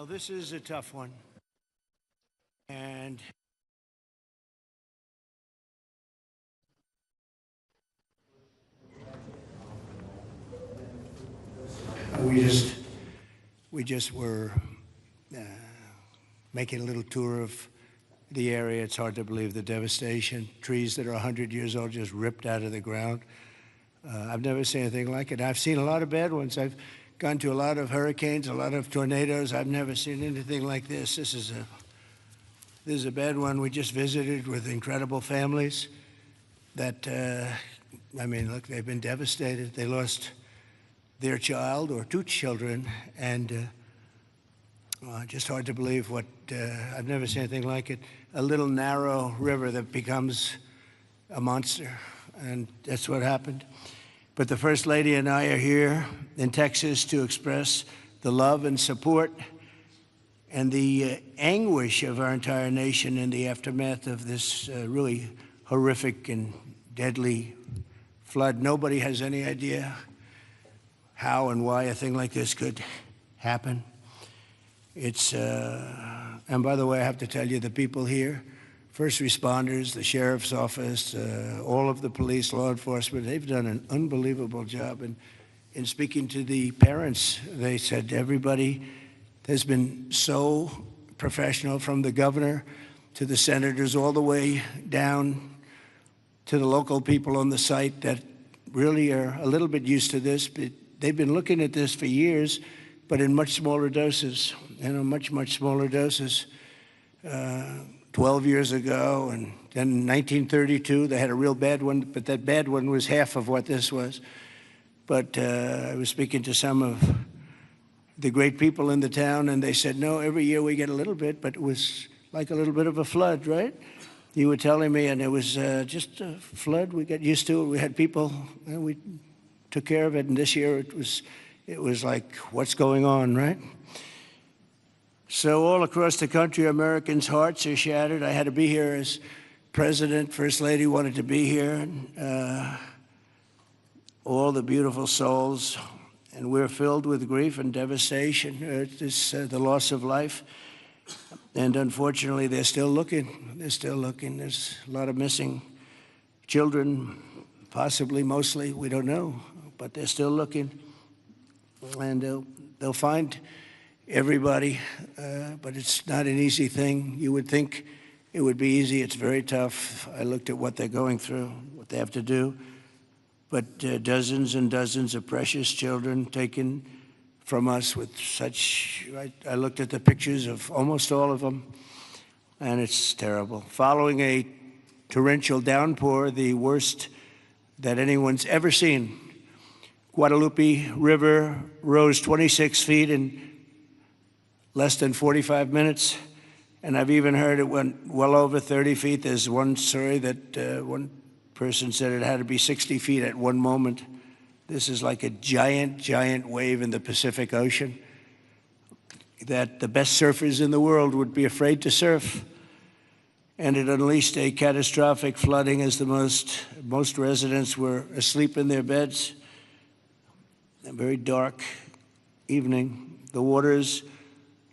This is a tough one. And we just were making a little tour of the area. It's hard to believe the devastation. Trees that are 100 years old just ripped out of the ground. I've never seen anything like it. I've seen a lot of bad ones. I've gone to a lot of hurricanes, a lot of tornadoes. I've never seen anything like this. This is a bad one. We just visited with incredible families that, I mean, look, they've been devastated. They lost their child or two children, and just hard to believe what, I've never seen anything like it. A little narrow river that becomes a monster, and that's what happened. But the First Lady and I are here in Texas to express the love and support and the anguish of our entire nation in the aftermath of this really horrific and deadly flood. Nobody has any idea how and why a thing like this could happen. It's, and by the way, I have to tell you, the people here, first responders, the sheriff's office, all of the police, law enforcement, they've done an unbelievable job. And in speaking to the parents, they said everybody has been so professional, from the governor to the senators, all the way down to the local people on the site that really are a little bit used to this. But they've been looking at this for years, but in much smaller doses, much smaller doses. 12 years ago, and then in 1932, they had a real bad one, but that bad one was half of what this was. But I was speaking to some of the great people in the town, and they said, no, every year we get a little bit, but it was like a little bit of a flood, right? You were telling me, and it was just a flood. We got used to it. We had people, and we took care of it, and this year it was like, what's going on, right? So all across the country, Americans' hearts are shattered. I had to be here as president. First Lady wanted to be here. And, all the beautiful souls. And we're filled with grief and devastation. It's the loss of life. And unfortunately, they're still looking. They're still looking. There's a lot of missing children, possibly, mostly. We don't know. But they're still looking. And they'll find everybody, but it's not an easy thing. You would think it would be easy. It's very tough. I looked at what they're going through, what they have to do. But dozens and dozens of precious children taken from us with such, I looked at the pictures of almost all of them, and it's terrible. Following a torrential downpour, the worst that anyone's ever seen, Guadalupe River rose 26 feet in less than 45 minutes, and I've even heard it went well over 30 feet. There's one story that one person said it had to be 60 feet at one moment. This is like a giant wave in the Pacific Ocean that the best surfers in the world would be afraid to surf. And it unleashed a catastrophic flooding as most residents were asleep in their beds. A very dark evening. The waters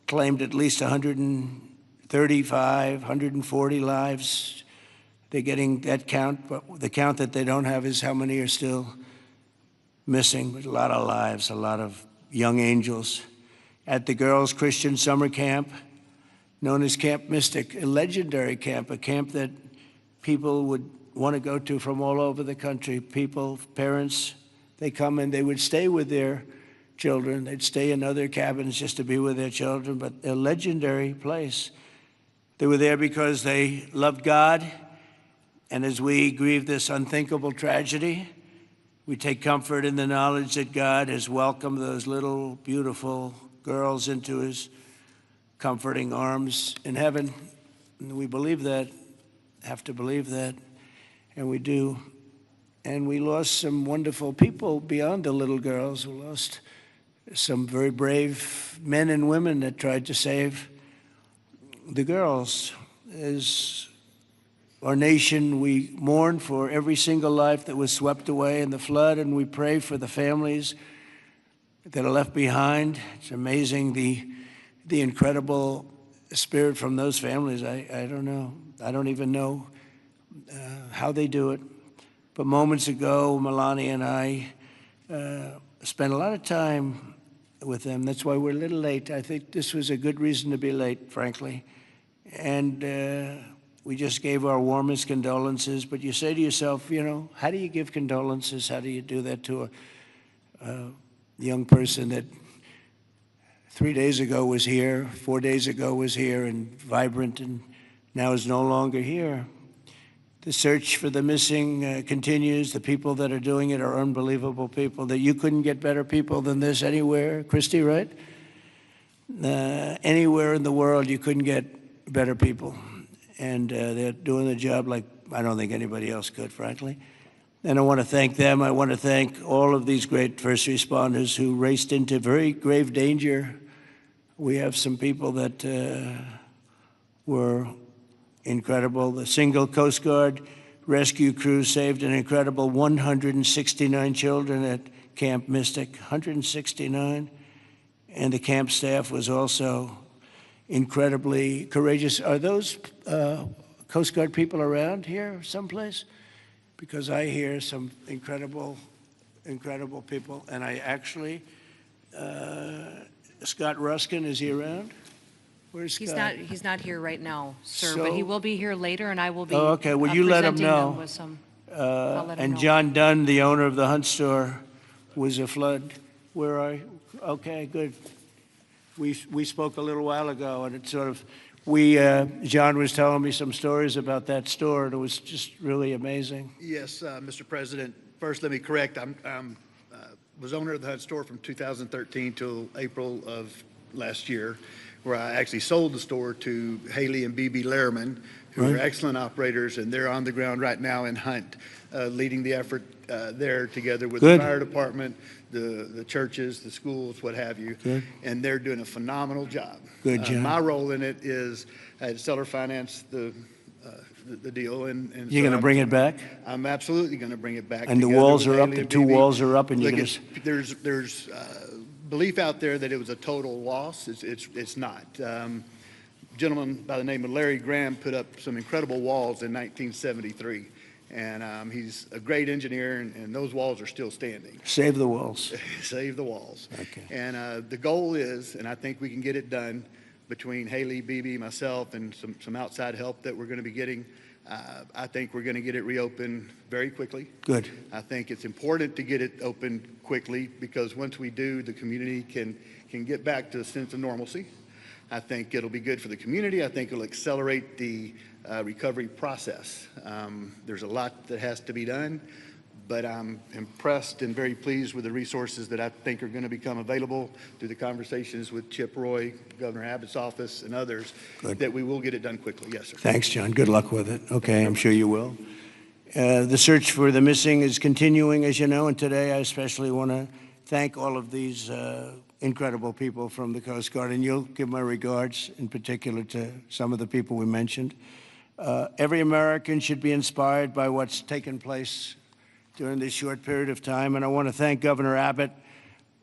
claimed at least 135, 140 lives. They're getting that count, but the count that they don't have is how many are still missing. But a lot of lives, a lot of young angels. At the girls' Christian summer camp, known as Camp Mystic, a legendary camp, a camp that people would want to go to from all over the country. People, parents, they come and they would stay with their children. They'd stay in other cabins just to be with their children, but a legendary place. They were there because they loved God, and as we grieve this unthinkable tragedy, we take comfort in the knowledge that God has welcomed those little, beautiful girls into his comforting arms in heaven. And we believe that, have to believe that, and we do. And we lost some wonderful people beyond the little girls. We lost some very brave men and women that tried to save the girls. As our nation, we mourn for every single life that was swept away in the flood, and we pray for the families that are left behind. It's amazing the incredible spirit from those families, I don't know. I don't even know how they do it. But moments ago, Melania and I spent a lot of time with them. That's why we're a little late. I think this was a good reason to be late, frankly. And we just gave our warmest condolences. But you say to yourself, you know, how do you give condolences? How do you do that to a young person that 3 days ago was here, 4 days ago was here and vibrant, and now is no longer here? The search for the missing continues. The people that are doing it are unbelievable people, that you couldn't get better people than this anywhere. Christy, right? Anywhere in the world, you couldn't get better people. And they're doing the job like I don't think anybody else could, frankly. And I want to thank them. I want to thank all of these great first responders who raced into very grave danger. We have some people that were incredible. The single Coast Guard rescue crew saved an incredible 169 children at Camp Mystic, 169. And the camp staff was also incredibly courageous. Are those Coast Guard people around here someplace? Because I hear some incredible people. And I actually, Scott Ruskin, is he around? Where's Scott? He's not here right now, sir, but he will be here later, and I will be okay. Well, you let him know. with some, and know. John Dunn, the owner of the Hunt store, was a flood. Where are you? Okay, good. We spoke a little while ago, and it sort of, John was telling me some stories about that store, and it was just really amazing. Yes, Mr. President. First, let me correct. I was owner of the Hunt store from 2013 till April of last year, where I actually sold the store to Haley and BB Lehrman, who are excellent operators, and they're on the ground right now in Hunt, leading the effort there together with the fire department, the churches, the schools, what have you. And they're doing a phenomenal job. Good job. My role in it is I had seller finance the deal. And you're going to bring it back? I'm absolutely going to bring it back. And the walls are up, the two walls are up, and you're going to... There's belief out there that it was a total loss. It's not. A gentleman by the name of Larry Graham put up some incredible walls in 1973. And he's a great engineer, and those walls are still standing. Save the walls. Save the walls. Okay. And the goal is, and I think we can get it done between Haley, BB, myself, and some outside help that we're going to be getting. I think we're going to get it reopened very quickly. Good. I think it's important to get it opened quickly because once we do, the community can get back to a sense of normalcy. I think it'll be good for the community. I think it'll accelerate the recovery process. There's a lot that has to be done, but I'm impressed and very pleased with the resources that I think are going to become available through the conversations with Chip Roy, Governor Abbott's office, and others, that we will get it done quickly. Yes, sir. Thanks, John. Good luck with it. Okay, I'm sure you will. The search for the missing is continuing, as you know, and today I especially want to thank all of these incredible people from the Coast Guard, and you'll give my regards in particular to some of the people we mentioned. Every American should be inspired by what's taken place during this short period of time, and I want to thank Governor Abbott.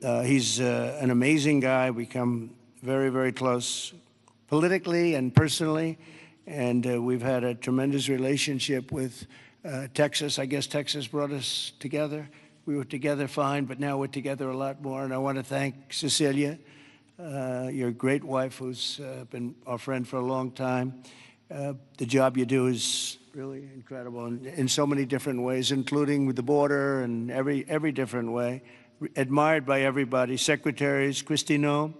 He's an amazing guy. We come very, very close politically and personally, and we've had a tremendous relationship with Texas. I guess Texas brought us together. We were together fine, but now we're together a lot more, and I want to thank Cecilia, your great wife, who's been our friend for a long time. The job you do is really incredible in so many different ways, including with the border and every different way. Admired by everybody. Secretaries, Kristi Noem,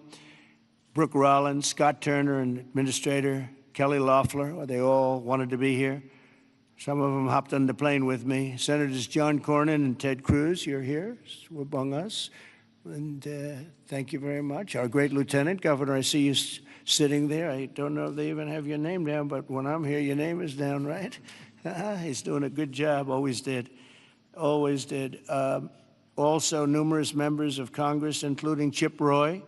Brooke Rollins, Scott Turner, and Administrator Kelly Loeffler, they all wanted to be here. Some of them hopped on the plane with me. Senators John Cornyn and Ted Cruz, you're here among us. And thank you very much. Our great Lieutenant Governor, I see you sitting there. I don't know if they even have your name down, but when I'm here, your name is down, right? He's doing a good job, always did. Always did. Also, numerous members of Congress, including Chip Roy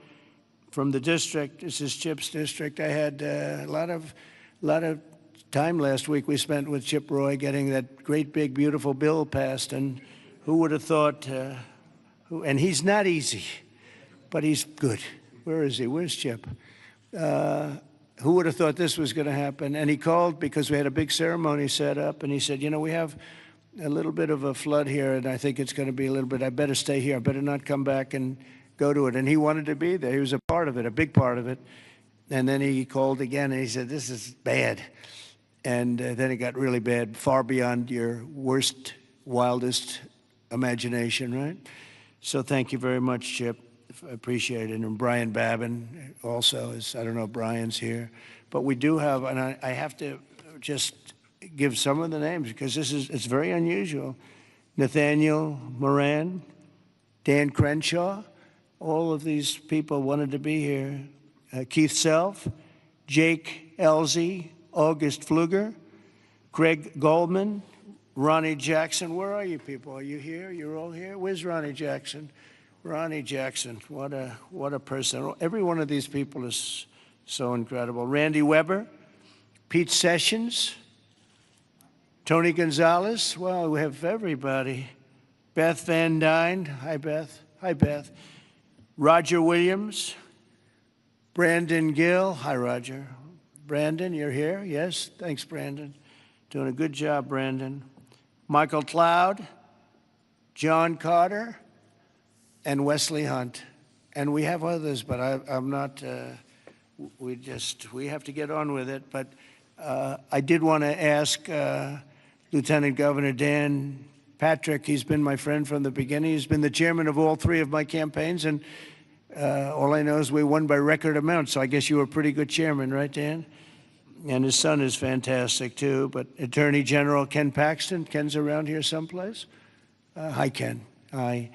from the district. This is Chip's district. I had a lot of time last week we spent with Chip Roy getting that great, big, beautiful bill passed, and who would have thought, and he's not easy, but he's good. Where is he? Where's Chip? Who would have thought this was going to happen? And he called because we had a big ceremony set up, and he said, you know, we have a little bit of a flood here, and I think it's going to be a little bit, I better stay here. I better not come back and go to it. And he wanted to be there. He was a part of it, a big part of it. And then he called again, and he said, this is bad. And then it got really bad, far beyond your worst, wildest imagination, right? So thank you very much, Chip. I appreciate it. And Brian Babin also is, I don't know if Brian's here. But we do have, and I have to just give some of the names because it's very unusual. Nathaniel Moran, Dan Crenshaw, all of these people wanted to be here. Keith Self, Jake Elzey, August Pfluger, Craig Goldman, Ronnie Jackson. Where are you people? Are you here? You're all here? Where's Ronnie Jackson? Ronnie Jackson, what a person. Every one of these people is so incredible. Randy Weber, Pete Sessions, Tony Gonzalez. Well, we have everybody. Beth Van Dyne. Hi, Beth. Hi, Beth. Roger Williams. Brandon Gill. Hi, Roger. Brandon, you're here? Yes? Thanks, Brandon. Doing a good job, Brandon. Michael Cloud, John Carter, and Wesley Hunt. And we have others, but I'm not, we have to get on with it. But I did want to ask Lieutenant Governor Dan Patrick. He's been my friend from the beginning. He's been the chairman of all three of my campaigns, and all I know is we won by record amount, so I guess you were a pretty good chairman, right, Dan? And his son is fantastic, too. But Attorney General Ken Paxton. Ken's around here someplace. Hi, Ken. Hi.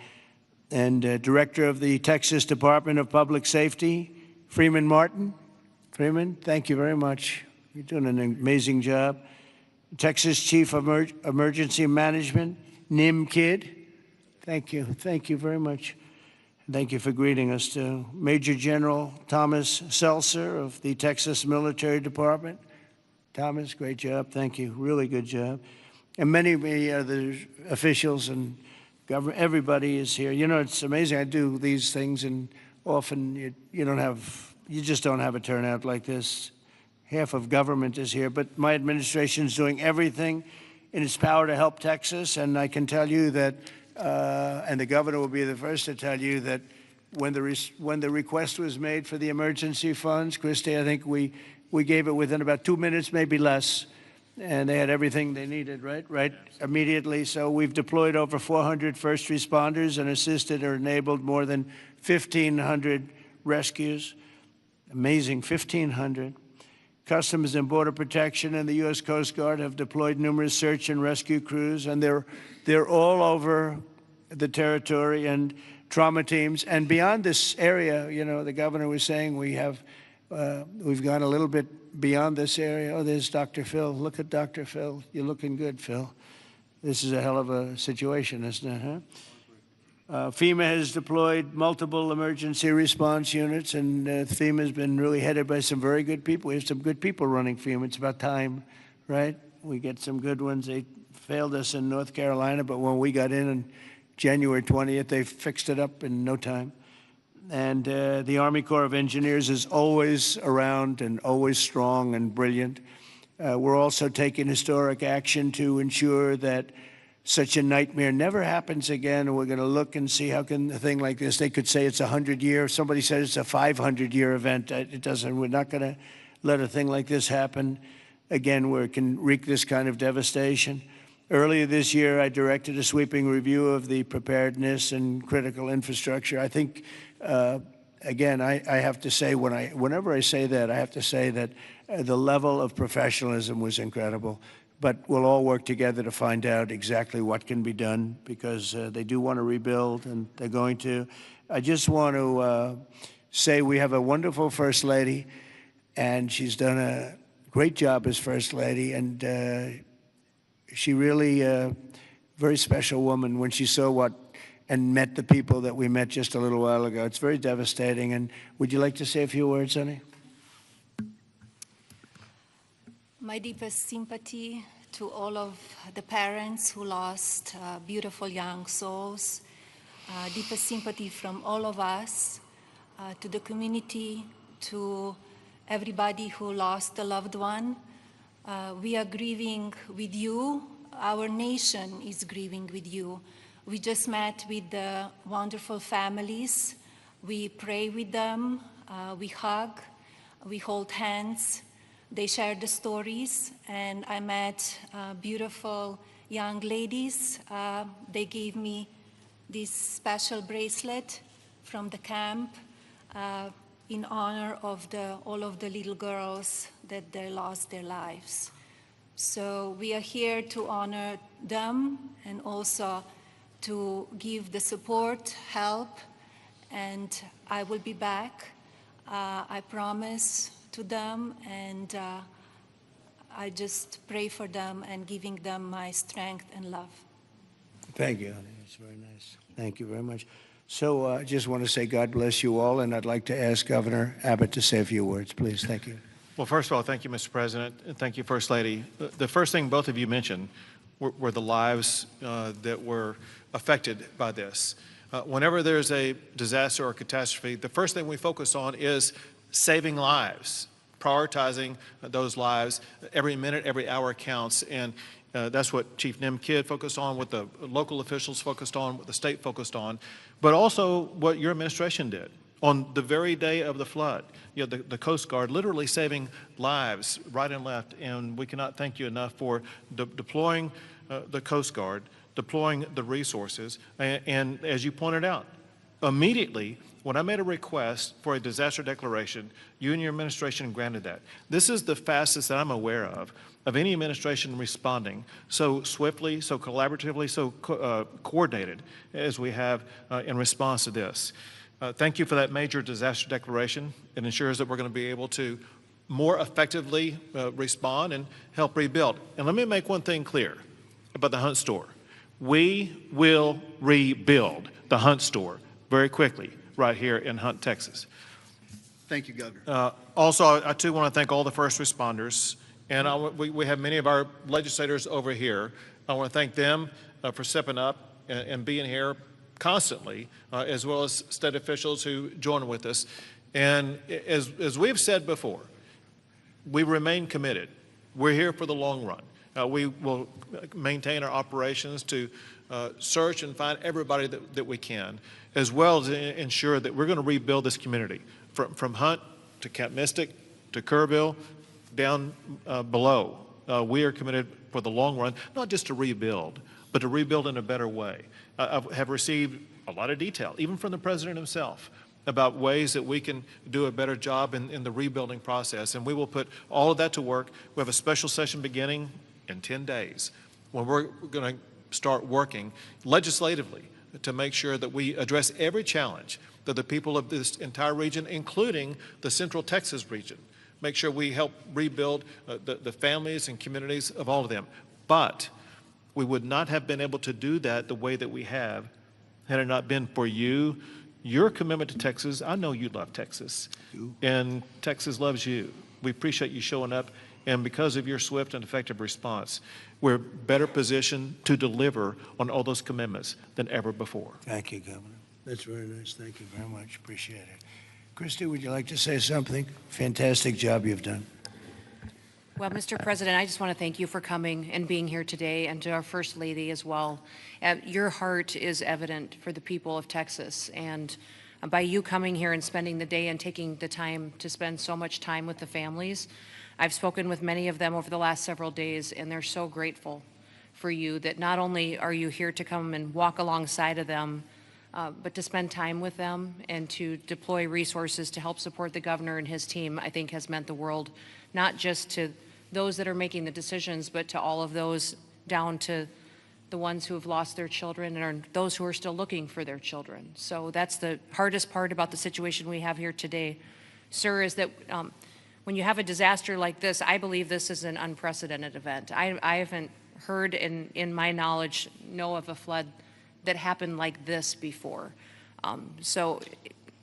And Director of the Texas Department of Public Safety, Freeman Martin. Freeman, thank you very much. You're doing an amazing job. Texas Chief of Emergency Management, Nim Kidd. Thank you. Thank you very much. Thank you for greeting us, too. Major General Thomas Seltzer of the Texas Military Department. Thomas, great job. Thank you. Really good job. And many other officials and government, everybody is here. You know, it's amazing. I do these things, and often you just don't have a turnout like this. Half of government is here, but my administration is doing everything in its power to help Texas, and I can tell you that and the governor will be the first to tell you that when the request was made for the emergency funds, Christie, I think we gave it within about 2 minutes, maybe less, and they had everything they needed, right, immediately. So we've deployed over 400 first responders and assisted or enabled more than 1,500 rescues. Amazing, 1,500. Customs and Border Protection and the U.S. Coast Guard have deployed numerous search and rescue crews, and they're all over the territory, and trauma teams. And beyond this area, you know, the governor was saying we've gone a little bit beyond this area. Oh, there's Dr. Phil. Look at Dr. Phil. You're looking good, Phil. This is a hell of a situation, isn't it, huh? FEMA has deployed multiple emergency response units, and FEMA has been really headed by some very good people. We have some good people running FEMA. It's about time, right? We get some good ones. They failed us in North Carolina, but when we got in on January 20th, they fixed it up in no time. And the Army Corps of Engineers is always around and always strong and brilliant. We're also taking historic action to ensure that such a nightmare never happens again. We're going to look and see how can a thing like this, they could say it's 100-year. Somebody said it's a 500-year event. It doesn't. We're not going to let a thing like this happen again where it can wreak this kind of devastation. Earlier this year, I directed a sweeping review of the preparedness and critical infrastructure. I think, again, I have to say, whenever I say that, I have to say that the level of professionalism was incredible. But we'll all work together to find out exactly what can be done, because they do want to rebuild, and they're going to. I just want to say we have a wonderful First Lady, and she's done a great job as First Lady, and she really very special woman when she saw and met the people that we met just a little while ago. It's very devastating. And would you like to say a few words, honey? My deepest sympathy to all of the parents who lost beautiful young souls. Deepest sympathy from all of us to the community, to everybody who lost a loved one. We are grieving with you. Our nation is grieving with you. We just met with the wonderful families. We pray with them, we hug, we hold hands. They share the stories, and I met beautiful young ladies. They gave me this special bracelet from the camp in honor of all of the little girls that they lost their lives. So we are here to honor them and also to give the support, help, and I will be back. I promise to them, and I just pray for them and giving them my strength and love. Thank you, honey. That's very nice. Thank you very much. So I just want to say God bless you all, and I'd like to ask Governor Abbott to say a few words, please. Thank you. Well, first of all, thank you, Mr. President, and thank you, First Lady. The first thing both of you mentioned were the lives that were affected by this. Whenever there's a disaster or catastrophe, the first thing we focus on is saving lives, prioritizing those lives. Every minute, every hour counts, and that's what Chief Nim Kidd focused on, what the local officials focused on, what the state focused on, but also what your administration did. On the very day of the flood, you know, the Coast Guard literally saving lives right and left, and we cannot thank you enough for deploying the Coast Guard, deploying the resources, and as you pointed out, immediately when I made a request for a disaster declaration, you and your administration granted that. This is the fastest that I'm aware of any administration responding so swiftly, so collaboratively, so coordinated as we have in response to this. Thank you for that major disaster declaration. It ensures that we're going to be able to more effectively respond and help rebuild. And let me make one thing clear about the Hunt store. We will rebuild the Hunt store very quickly right here in Hunt, Texas. Thank you, Governor. Also, I too want to thank all the first responders. And we have many of our legislators over here. I want to thank them for stepping up and being here constantly, as well as state officials who join with us. And as we've said before, we remain committed. We're here for the long run. We will maintain our operations to search and find everybody that we can, as well as ensure that we're going to rebuild this community from Hunt to Camp Mystic to Kerrville, down below. We are committed for the long run, not just to rebuild, but to rebuild in a better way. I have received a lot of detail, even from the President himself, about ways that we can do a better job in the rebuilding process, and we will put all of that to work. We have a special session beginning in 10 days when we're going to start working legislatively to make sure that we address every challenge that the people of this entire region, including the Central Texas region, make sure we help rebuild the families and communities of all of them. But we would not have been able to do that the way that we have had it not been for you, your commitment to Texas. I know you love Texas, and Texas loves you. We appreciate you showing up, and because of your swift and effective response, we're better positioned to deliver on all those commitments than ever before. Thank you, Governor. That's very nice. Thank you very much. Appreciate it. Christy, would you like to say something? Fantastic job you've done. Well, Mr. President, I just want to thank you for coming and being here today, and to our First Lady as well. Your heart is evident for the people of Texas, and by you coming here and spending the day and taking the time to spend so much time with the families, I've spoken with many of them over the last several days, and they're so grateful for you that not only are you here to come and walk alongside of them, but to spend time with them and to deploy resources to help support the governor and his team, I think has meant the world, not just to those that are making the decisions, but to all of those down to the ones who have lost their children and those who are still looking for their children. So that's the hardest part about the situation we have here today, sir, is that when you have a disaster like this, I believe this is an unprecedented event. I haven't heard in my knowledge, know of a flood that happened like this before. So,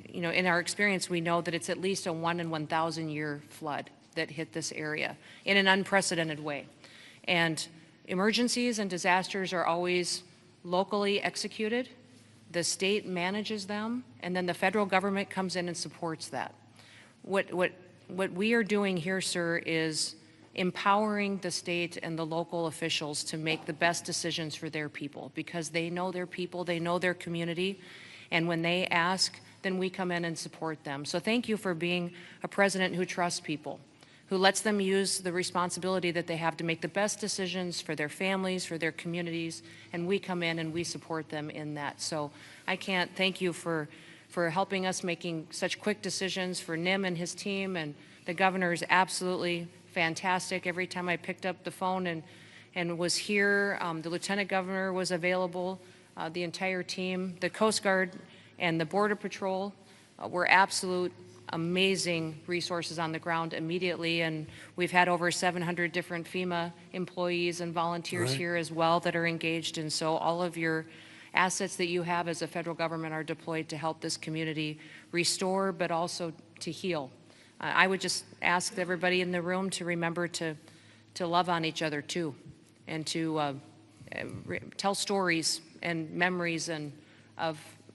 you know, in our experience, we know that it's at least a 1 in 1,000 year flood that hit this area in an unprecedented way. And emergencies and disasters are always locally executed. The state manages them, and then the federal government comes in and supports that. What what we are doing here, sir, is empowering the state and the local officials to make the best decisions for their people, because they know their people, they know their community, and when they ask, then we come in and support them. So thank you for being a president who trusts people, who lets them use the responsibility that they have to make the best decisions for their families, for their communities, and we come in and we support them in that. So I can't thank you for helping us making such quick decisions, for Nim and his team, and the governor is absolutely fantastic. Every time I picked up the phone and was here, the lieutenant governor was available, the entire team, the Coast Guard and the Border Patrol were absolute amazing resources on the ground immediately, and we've had over 700 different FEMA employees and volunteers here as well that are engaged, and so all of your assets that you have as a federal government are deployed to help this community restore, but also to heal. I would just ask everybody in the room to remember to love on each other too, and to tell stories and memories, and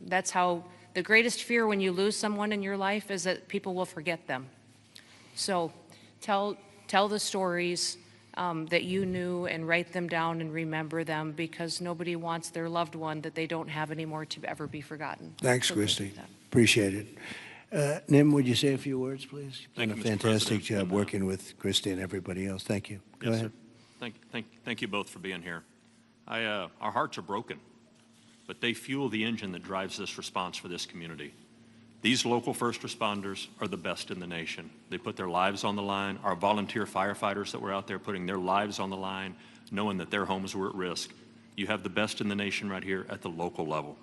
that's how the greatest fear when you lose someone in your life is that people will forget them. So tell the stories that you knew, and write them down and remember them, because nobody wants their loved one that they don't have anymore to ever be forgotten. Thanks, So Christy. thank you for that. Appreciate it. Nim, would you say a few words, please? You've Thank done you, a Mr. fantastic President. job And, working with Christy and everybody else. Thank you. Go Yes, ahead. sir. Thank you both for being here. Our hearts are broken, but they fuel the engine that drives this response for this community. These local first responders are the best in the nation. They put their lives on the line. Our volunteer firefighters that were out there putting their lives on the line, knowing that their homes were at risk. You have the best in the nation right here at the local level.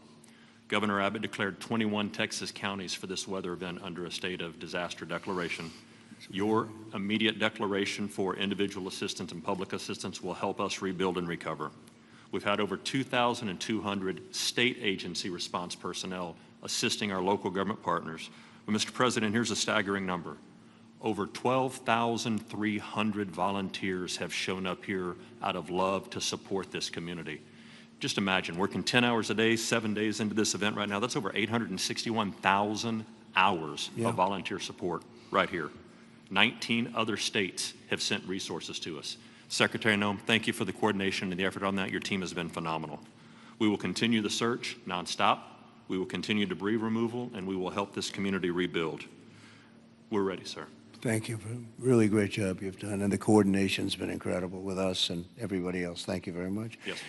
Governor Abbott declared 21 Texas counties for this weather event under a state of disaster declaration. Your immediate declaration for individual assistance and public assistance will help us rebuild and recover. We've had over 2,200 state agency response personnel assisting our local government partners. But Mr. President, here's a staggering number. Over 12,300 volunteers have shown up here out of love to support this community. Just imagine, working 10 hours a day, 7 days into this event right now, that's over 861,000 hours of volunteer support right here. 19 other states have sent resources to us. Secretary Noem, thank you for the coordination and the effort on that. Your team has been phenomenal. We will continue the search nonstop. We will continue debris removal, and we will help this community rebuild. We're ready, sir. Thank you for a really great job you've done, and the coordination's been incredible with us and everybody else. Thank you very much. Yes.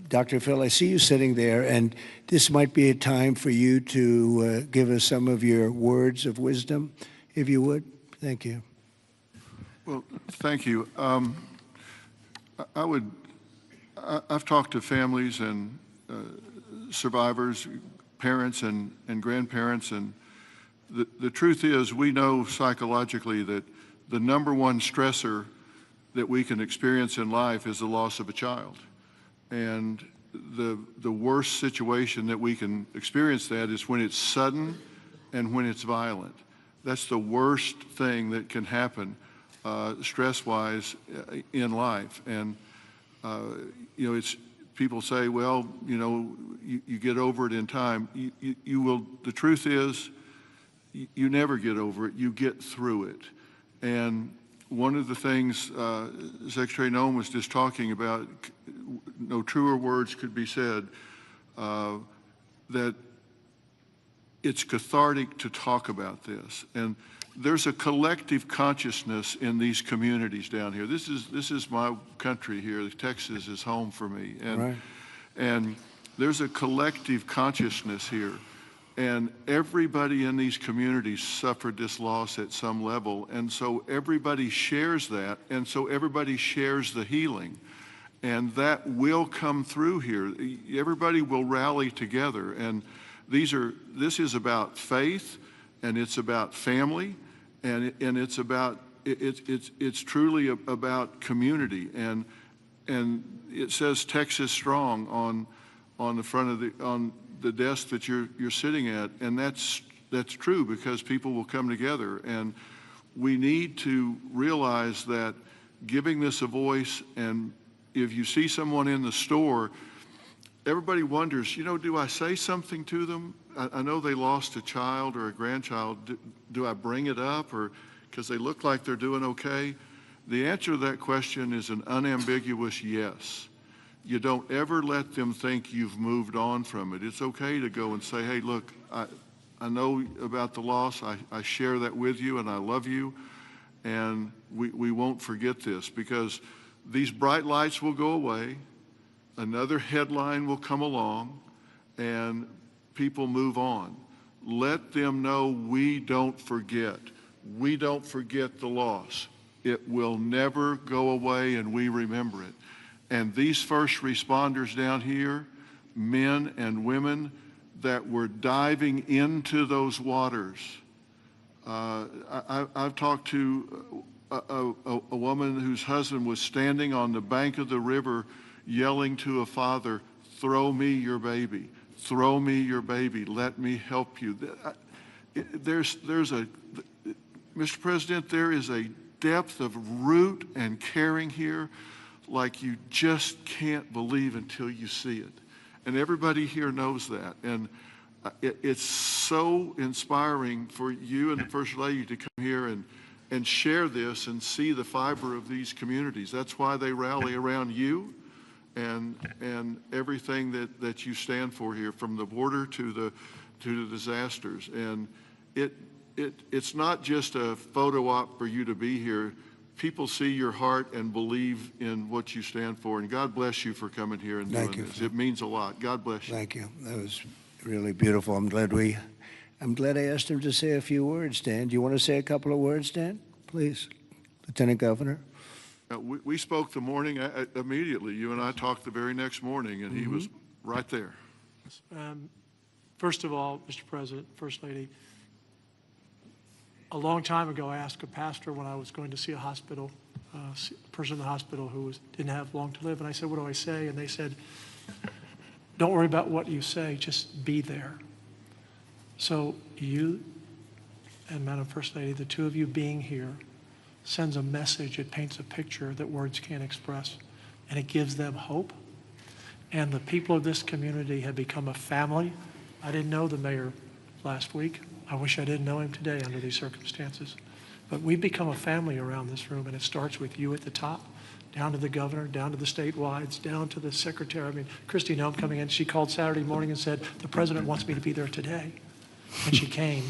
Dr. Phil, I see you sitting there, and this might be a time for you to give us some of your words of wisdom, if you would. Thank you. Well, thank you. I've talked to families and survivors, parents and grandparents, and the truth is, we know psychologically that the number one stressor that we can experience in life is the loss of a child. And the worst situation that we can experience that is when it's sudden and when it's violent. That's the worst thing that can happen stress-wise in life. And it's people say, well, you get over it in time. You will. The truth is, you never get over it. You get through it. And one of the things Secretary Noem was just talking about, no truer words could be said, that it's cathartic to talk about this. And there's a collective consciousness in these communities down here. This is my country here. Texas is home for me. And there's a collective consciousness here. And everybody in these communities suffered this loss at some level. And so everybody shares that. And so everybody shares the healing. And that will come through here. Everybody will rally together. And this is about faith, and it's about family, and it's about it's truly about community. And it says Texas Strong on the front of on the desk that you're sitting at, and that's true, because people will come together. And we need to realize that giving this a voice, and if you see someone in the store, everybody wonders, do I say something to them? I know they lost a child or a grandchild. Do I bring it up, or because they look like they're doing okay? The answer to that question is an unambiguous yes. You don't ever let them think you've moved on from it. It's okay to go and say, hey, look, I know about the loss. I share that with you, and I love you, and we won't forget this, because these bright lights will go away. Another headline will come along, and people move on. Let them know we don't forget. We don't forget the loss. It will never go away, and we remember it. And these first responders down here, men and women that were diving into those waters. I've talked to a woman whose husband was standing on the bank of the river yelling to a father, throw me your baby, throw me your baby, let me help you. Mr. President, there is a depth of root and caring here like you just can't believe until you see it. And everybody here knows that. And it's so inspiring for you and the First Lady to come here and share this and see the fiber of these communities. That's why they rally around you and everything that you stand for here, from the border to the disasters. And it's not just a photo op for you to be here. People see your heart and believe in what you stand for. And God bless you for coming here and doing this. It means a lot. God bless you. Thank you. That was really beautiful. I'm glad I asked him to say a few words, Dan. Do you want to say a couple of words, Dan? Please, Lieutenant Governor. We spoke the morning immediately. You and I talked the very next morning, and he was right there. First of all, Mr. President, First Lady, a long time ago, I asked a pastor when I was going to see a hospital, a person in the hospital who didn't have long to live, and I said, what do I say? And they said, don't worry about what you say, just be there. So you and Madam First Lady, the two of you being here, sends a message. It paints a picture that words can't express, and it gives them hope. And the people of this community have become a family. I didn't know the mayor last week. I wish I didn't know him today under these circumstances. But we've become a family around this room, and it starts with you at the top, down to the governor, down to the statewide, down to the secretary. I mean, Christy Nome coming in, she called Saturday morning and said, the president wants me to be there today. And she came.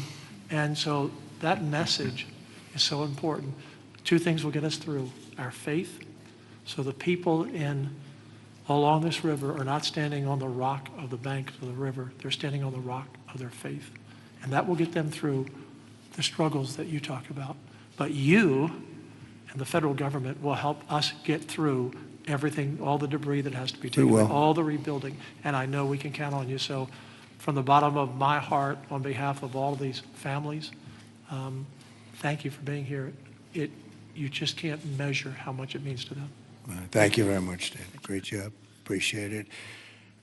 And so that message is so important. Two things will get us through: our faith. So the people along this river are not standing on the rock of the bank of the river. They're standing on the rock of their faith. And that will get them through the struggles that you talk about. But you and the federal government will help us get through everything, all the debris that has to be taken, all the rebuilding. And I know we can count on you. So from the bottom of my heart, on behalf of all of these families, thank you for being here. You just can't measure how much it means to them. Thank you very much, Dan. Great job. Appreciate it.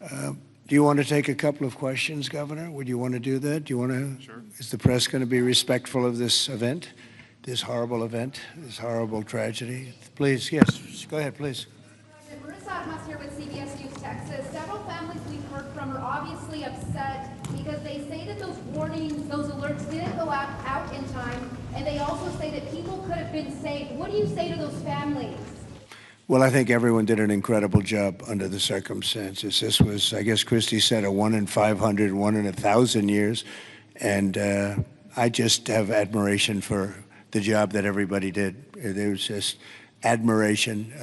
Do you want to take a couple of questions, Governor? Would you want to do that? Do you want to? Sure. Is the press going to be respectful of this event, this horrible event, this horrible tragedy? Please, yes. Go ahead, please. Marissa Atmas here with CBS News Texas. Several families we've heard from are obviously upset because they say that those warnings, those alerts didn't go out in time, and they also say that people could have been saved. What do you say to those families? Well, I think everyone did an incredible job under the circumstances. This was, I guess Christy said, a 1 in 500, 1 in 1,000 years. And I just have admiration for the job that everybody did. There was just admiration.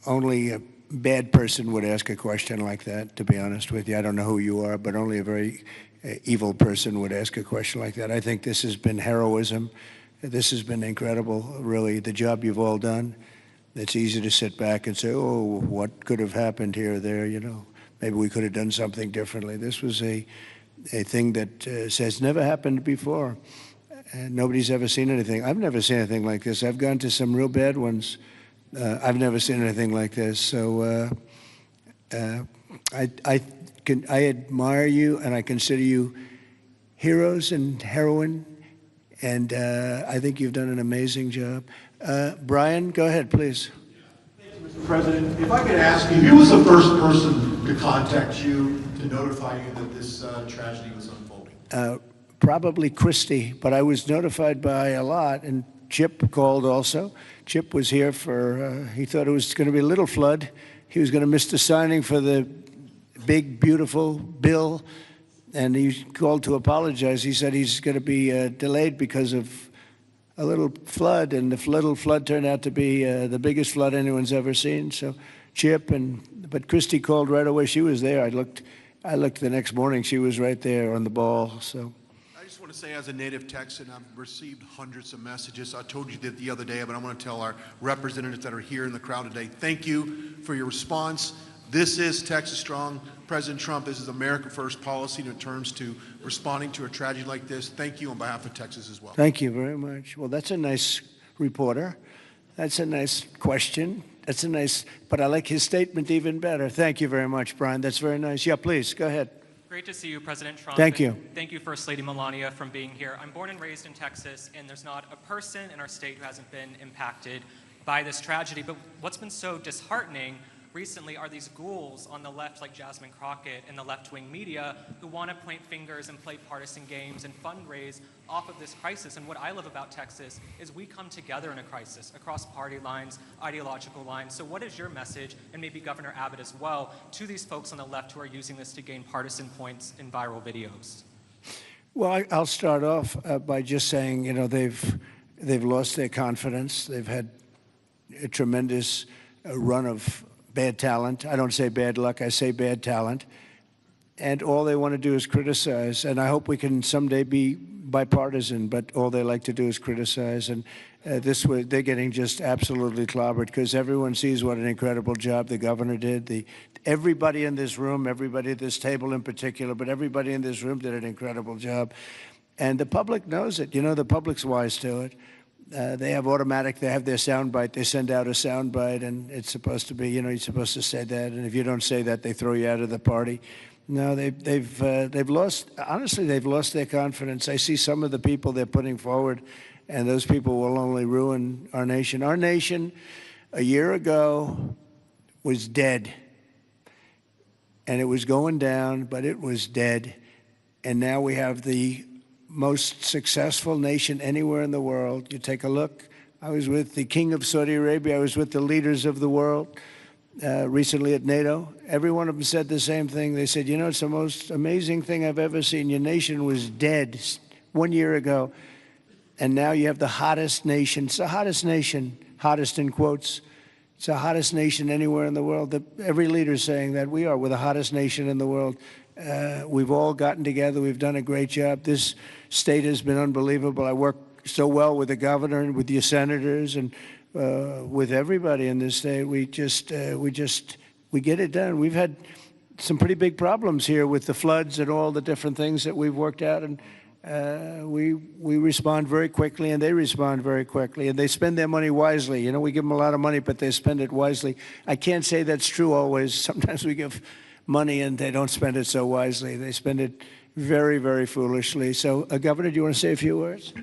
Only a bad person would ask a question like that, to be honest with you. I don't know who you are, but only a very evil person would ask a question like that. I think this has been heroism. This has been incredible, really, the job you've all done. It's easy to sit back and say, oh, what could have happened here or there, you know. Maybe we could have done something differently. This was a thing that has never happened before. And nobody's ever seen anything. I've never seen anything like this. I've gone to some real bad ones. I've never seen anything like this. So I admire you, and I consider you heroes and heroine. And I think you've done an amazing job. Brian, go ahead, please. Thank you, Mr. President. If I could ask you, who was the first person to contact you to notify you that this tragedy was unfolding? probably Christie, but I was notified by a lot, and Chip called also. Chip was here for, he thought it was going to be a little flood. He was going to miss the signing for the big, beautiful bill, and he called to apologize. He said he's going to be delayed because of a little flood, and the little flood turned out to be the biggest flood anyone's ever seen. So Chip, but Christie called right away. She was there. I looked the next morning. She was right there on the ball. So I just want to say, as a native Texan, I've received hundreds of messages. I told you that the other day, but I want to tell our representatives that are here in the crowd today, thank you for your response. This is Texas Strong. President Trump, this is America First policy in terms to responding to a tragedy like this. Thank you on behalf of Texas as well. Thank you very much. Well, that's a nice reporter. That's a nice question. That's a nice, but I like his statement even better. Thank you very much, Brian. That's very nice. Yeah, please, go ahead. Great to see you, President Trump. Thank you. Thank you, First Lady Melania, for being here. I'm born and raised in Texas, and there's not a person in our state who hasn't been impacted by this tragedy. But what's been so disheartening recently are these ghouls on the left, like Jasmine Crockett and the left-wing media, who want to point fingers and play partisan games and fundraise off of this crisis. And what I love about Texas is we come together in a crisis across party lines, ideological lines. So what is your message, and maybe Governor Abbott as well, to these folks on the left who are using this to gain partisan points in viral videos? Well, I'll start off by just saying, you know, they've lost their confidence. They've had a tremendous run of bad talent. I don't say bad luck, I say bad talent. And all they want to do is criticize. And I hope we can someday be bipartisan, but all they like to do is criticize. And they're getting just absolutely clobbered because everyone sees what an incredible job the governor did. Everybody in this room, everybody at this table in particular, but everybody in this room did an incredible job. And the public knows it. You know, the public's wise to it. They have their soundbite. They send out a soundbite, and it's supposed to be, you know, you're supposed to say that. And if you don't say that, they throw you out of the party. No, they've lost, honestly, they've lost their confidence. I see some of the people they're putting forward, and those people will only ruin our nation. Our nation, a year ago, was dead. And it was going down, but it was dead. And now we have the most successful nation anywhere in the world. You take a look. I was with the King of Saudi Arabia. I was with the leaders of the world recently at NATO. Every one of them said the same thing. They said, you know, it's the most amazing thing I've ever seen. Your nation was dead 1 year ago, and now you have the hottest nation. It's the hottest nation, hottest in quotes. It's the hottest nation anywhere in the world. Every leader is saying that we're the hottest nation in the world. We've all gotten together. We've done a great job. This state has been unbelievable. I work so well with the governor and with your senators and with everybody in this state. We get it done. We've had some pretty big problems here with the floods and all the different things that we've worked out, and we respond very quickly, and they respond very quickly, and they spend their money wisely. You know, we give them a lot of money, but they spend it wisely. I can't say that's true always. Sometimes we give money and they don't spend it so wisely. They spend it very, very foolishly. So, Governor, do you want to say a few words?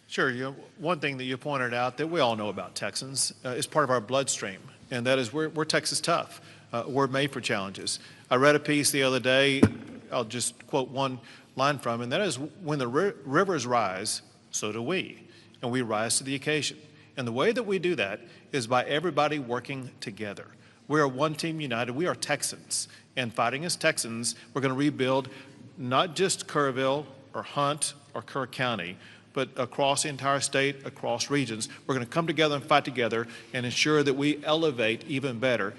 Sure. You know, one thing that you pointed out that we all know about Texans is part of our bloodstream, and that is we're Texas tough. We're made for challenges. I read a piece the other day. I'll just quote one line from it, and that is, when the rivers rise, so do we, and we rise to the occasion. And the way that we do that is by everybody working together. We are one team united. We are Texans. And fighting as Texans, we're going to rebuild not just Kerrville or Hunt or Kerr County, but across the entire state, across regions. We're going to come together and fight together and ensure that we elevate even better,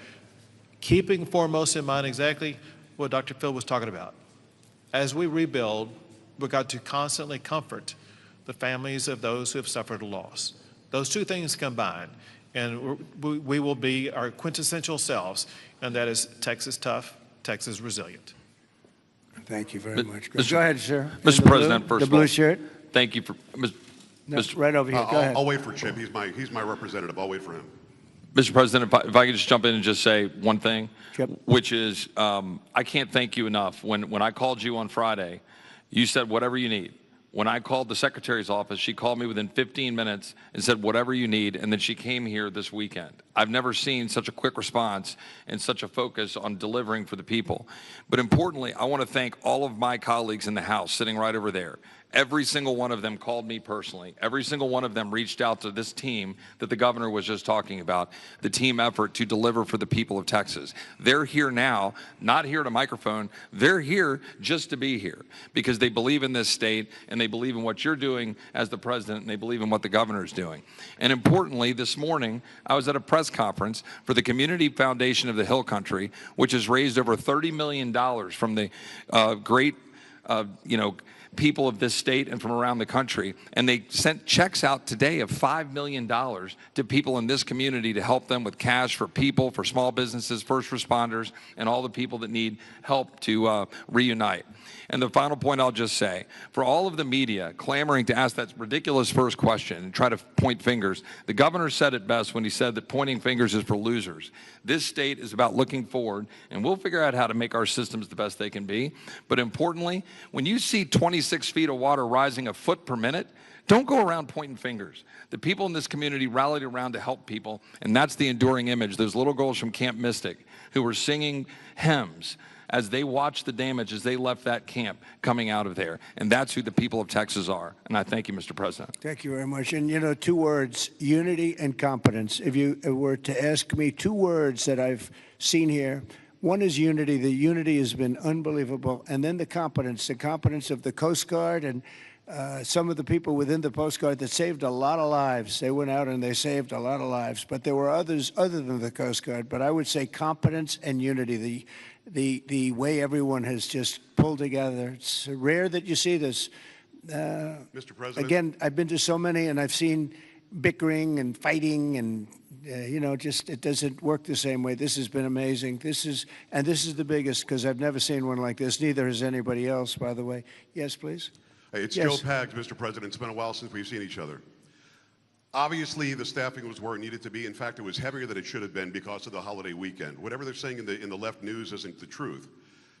keeping foremost in mind exactly what Dr. Phil was talking about. As we rebuild, we've got to constantly comfort the families of those who have suffered a loss. Those two things combined, and we will be our quintessential selves, and that is Texas tough, Texas resilient. Thank you very much. Go ahead, sir. Mr. President, first the of all, blue shirt. Thank you for right over here. Go ahead. I'll wait for Chip. He's my representative. I'll wait for him. Mr. President, if I could just jump in and just say one thing, Chip. Which is I can't thank you enough. When I called you on Friday, you said whatever you need. When I called the secretary's office, she called me within 15 minutes and said whatever you need, and then she came here this weekend. I've never seen such a quick response and such a focus on delivering for the people. But importantly, I want to thank all of my colleagues in the House sitting right over there. Every single one of them called me personally. Every single one of them reached out to this team that the governor was just talking about, the team effort to deliver for the people of Texas. They're here now, not here to microphone. They're here just to be here because they believe in this state and they believe in what you're doing as the president and they believe in what the governor's doing. And importantly, this morning, I was at a press conference for the Community Foundation of the Hill Country, which has raised over $30 million from the great, people of this state and from around the country, and they sent checks out today of $5 million to people in this community to help them with cash for people, for small businesses, first responders, and all the people that need help to reunite. And the final point I'll just say, for all of the media clamoring to ask that ridiculous first question and try to point fingers, the governor said it best when he said that pointing fingers is for losers. This state is about looking forward, and we'll figure out how to make our systems the best they can be. But importantly, when you see 26 feet of water rising a foot per minute, don't go around pointing fingers. The people in this community rallied around to help people, and that's the enduring image. Those little girls from Camp Mystic who were singing hymns as they watched the damage as they left that camp coming out of there. And that's who the people of Texas are. And I thank you, Mr. President. Thank you very much. And, 2 words, unity and competence. If you were to ask me 2 words that I've seen here, one is unity. The unity has been unbelievable. And then the competence of the Coast Guard and some of the people within the Coast Guard that saved a lot of lives. They went out and they saved a lot of lives. But there were others other than the Coast Guard. But I would say competence and unity, the way everyone has just pulled together. It's rare that you see this. Mr. President? Again, I've been to so many, and I've seen bickering and fighting, and just it doesn't work the same way. This has been amazing. This is the biggest, because I've never seen one like this. Neither has anybody else, by the way. Yes, please. Hey, it's Yes. Joe Pags, Mr. President. It's been a while since we've seen each other. Obviously, the staffing was where it needed to be. In fact, it was heavier than it should have been because of the holiday weekend. Whatever they're saying in the left news isn't the truth.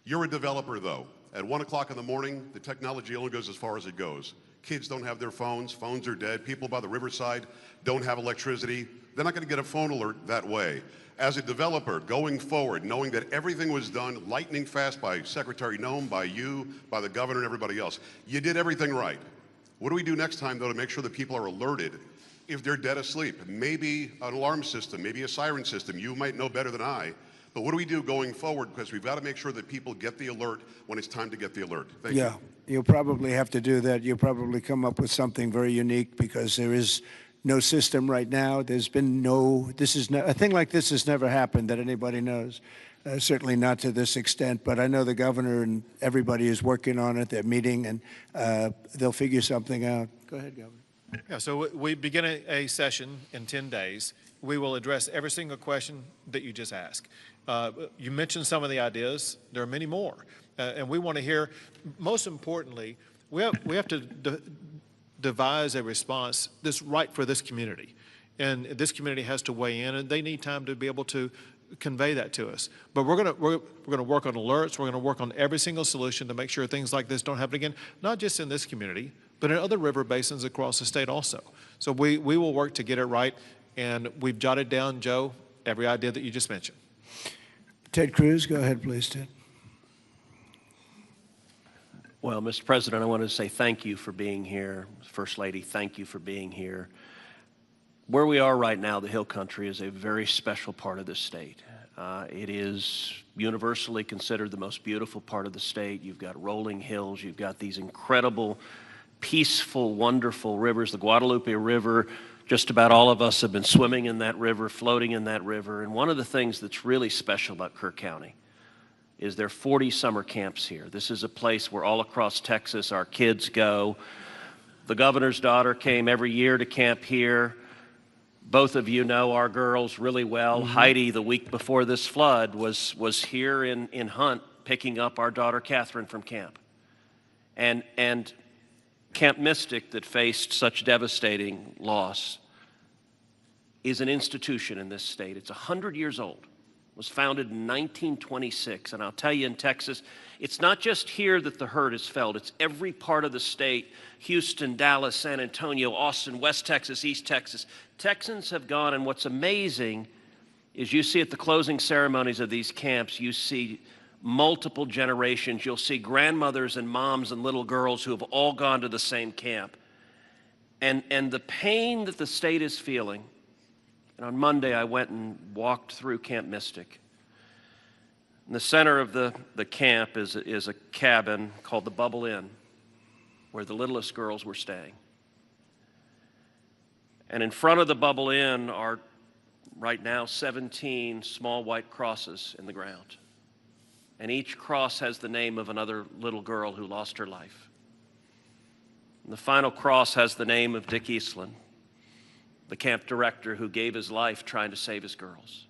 You're a developer, though. At 1 o'clock in the morning, the technology only goes as far as it goes. Kids don't have their phones. Phones are dead. People by the riverside don't have electricity. They're not going to get a phone alert that way. As a developer, going forward, knowing that everything was done lightning fast by Secretary Noem, by you, by the governor, and everybody else, you did everything right. What do we do next time, though, to make sure that people are alerted if they're dead asleep? Maybe an alarm system, maybe a siren system. You might know better than I. But what do we do going forward? Because we've got to make sure that people get the alert when it's time to get the alert. Thank you. Yeah, you'll probably have to do that. You'll probably come up with something very unique, because there is no system right now. There's been a thing like this has never happened that anybody knows. Certainly not to this extent, but I know the governor and everybody is working on it. They're meeting, and they'll figure something out. Go ahead, Governor. Yeah, so we begin a session in 10 days. We will address every single question that you just asked. You mentioned some of the ideas. There are many more. And we want to hear, most importantly, we have to devise a response that's right for this community. And this community has to weigh in, and they need time to be able to convey that to us. But we're going to work on alerts. We're going to work on every single solution to make sure things like this don't happen again, not just in this community, but in other river basins across the state also. So we will work to get it right, and we've jotted down, Joe, every idea that you just mentioned. Ted Cruz, go ahead, please, Ted. Well, Mr. President, I want to say thank you for being here. First Lady, thank you for being here. Where we are right now, the Hill Country, is a very special part of the state. It is universally considered the most beautiful part of the state. You've got rolling hills. You've got these incredible, peaceful, wonderful rivers. The Guadalupe River, just about all of us have been swimming in that river, floating in that river. And one of the things that's really special about Kerr County is there are 40 summer camps here. This is a place where all across Texas our kids go. The governor's daughter came every year to camp here. Both of you know our girls really well. Mm-hmm. Heidi, the week before this flood, was here in Hunt picking up our daughter Catherine from camp. And Camp Mystic, that faced such devastating loss, is an institution in this state. It's 100 years old. It was founded in 1926. And I'll tell you, in Texas, it's not just here that the hurt is felt. It's every part of the state: Houston, Dallas, San Antonio, Austin, West Texas, East Texas. Texans have gone, and what's amazing is you see at the closing ceremonies of these camps, you see multiple generations. You'll see grandmothers and moms and little girls who have all gone to the same camp. And the pain that the state is feeling, and on Monday I went and walked through Camp Mystic. In the center of the camp is a cabin called the Bubble Inn, where the littlest girls were staying. And in front of the Bubble Inn are right now 17 small white crosses in the ground. And each cross has the name of another little girl who lost her life. And the final cross has the name of Dick Eastland, the camp director who gave his life trying to save his girls.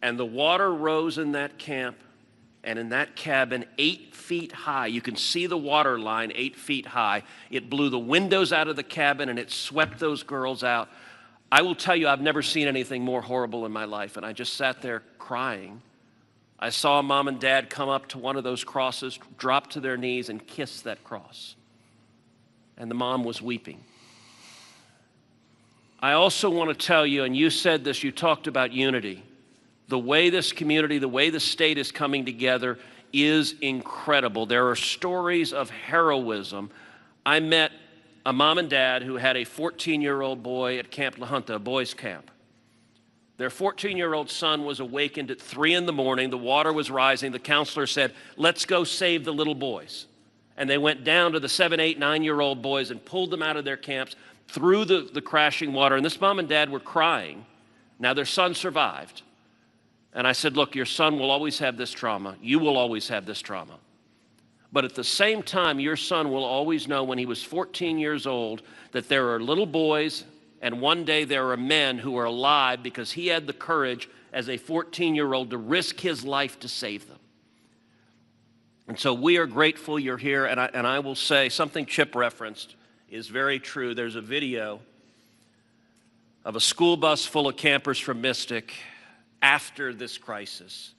And the water rose in that camp and in that cabin 8 feet high. You can see the water line 8 feet high. It blew the windows out of the cabin and it swept those girls out. I will tell you, I've never seen anything more horrible in my life, and I just sat there crying. I saw Mom and Dad come up to one of those crosses, drop to their knees, and kiss that cross. And the mom was weeping. I also want to tell you, and you said this, you talked about unity. The way this community, the way the state is coming together is incredible. There are stories of heroism. I met a mom and dad who had a 14-year-old boy at Camp La Junta, a boys' camp. Their 14-year-old son was awakened at 3 in the morning. The water was rising. The counselor said, "Let's go save the little boys." And they went down to the 7, 8, 9-year-old boys and pulled them out of their camps through the crashing water. And this mom and dad were crying. Now their son survived. And I said, "Look, your son will always have this trauma. You will always have this trauma. But at the same time, your son will always know when he was 14 years old that there are little boys and one day there are men who are alive because he had the courage as a 14-year-old to risk his life to save them." And so we are grateful you're here. And I will say something Chip referenced is very true. There's a video of a school bus full of campers from Mystic after this crisis,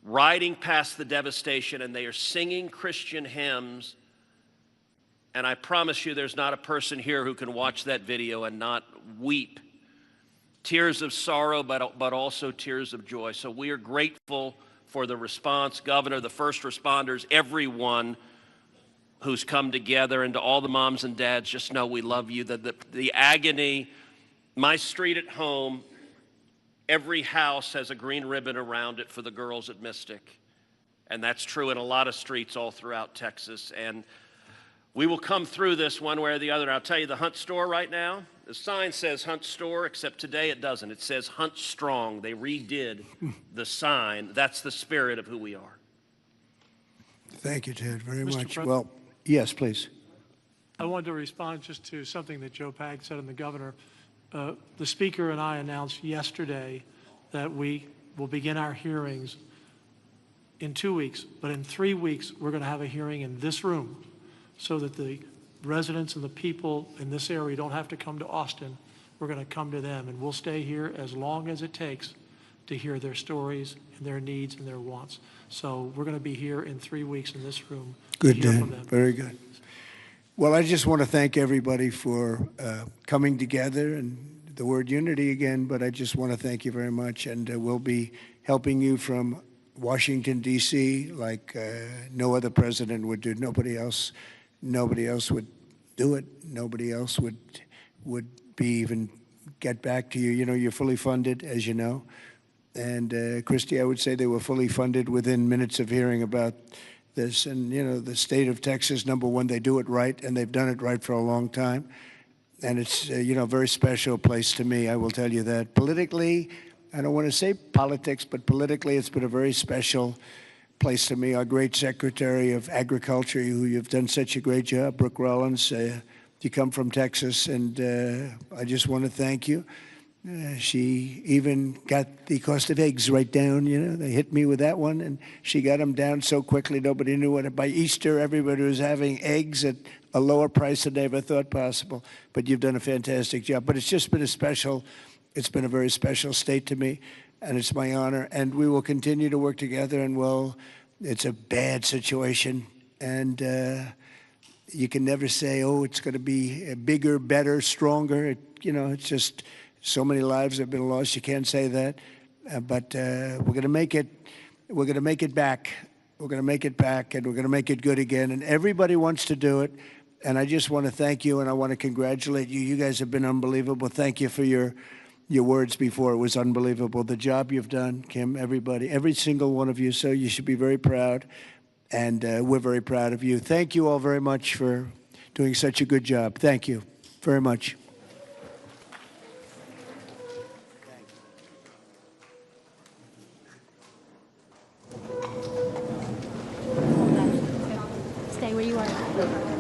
riding past the devastation, and they are singing Christian hymns. And I promise you there's not a person here who can watch that video and not weep. Tears of sorrow, but also tears of joy. So we are grateful for the response, Governor, the first responders, everyone who's come together, and to all the moms and dads, just know we love you. The agony, my street at home, every house has a green ribbon around it for the girls at Mystic. And that's true in a lot of streets all throughout Texas. And we will come through this one way or the other. And I'll tell you, the Hunt store right now, the sign says Hunt store, except today it doesn't. It says Hunt Strong. They redid the sign. That's the spirit of who we are. Thank you, Ted, very Mr. much. President? Well, yes, please. I wanted to respond just to something that Joe Pag said and the governor. The speaker and I announced yesterday that we will begin our hearings in 2 weeks, but in 3 weeks, we're going to have a hearing in this room so that the residents and the people in this area don't have to come to Austin. We're going to come to them, and we'll stay here as long as it takes to hear their stories and their needs and their wants. So we're going to be here in 3 weeks in this room. Good, to hear Dan. from them. Very good. Well, I just want to thank everybody for coming together, and the word unity again, but I just want to thank you very much. And we'll be helping you from Washington, D.C., like no other president would do. Nobody else would do it. Nobody else would be even get back to you. You know, you're fully funded, as you know. And Christy, I would say they were fully funded within minutes of hearing about this. And, you know, the state of Texas, number one, they do it right, and they've done it right for a long time. And it's, you know, a very special place to me, I will tell you that. Politically, I don't want to say politics, but politically it's been a very special place to me. Our great Secretary of Agriculture, who you've done such a great job, Brooke Rollins, you come from Texas, and I just want to thank you. She even got the cost of eggs right down, you know. They hit me with that one, and she got them down so quickly nobody knew what. By Easter, everybody was having eggs at a lower price than they ever thought possible. But you've done a fantastic job. But it's just been it's been a very special state to me, and it's my honor. And we will continue to work together, and well, it's a bad situation, and you can never say, oh, it's going to be bigger, better, stronger. You know, it's just so many lives have been lost. You can't say that. But we're going to make it We're going to make it back. We're going to make it back, and we're going to make it good again. And everybody wants to do it. And I just want to thank you, and I want to congratulate you. You guys have been unbelievable. Thank you for your words before. It was unbelievable. The job you've done, Kim, everybody, every single one of you. So you should be very proud, and we're very proud of you. Thank you all very much for doing such a good job. Thank you very much. Stay where you are.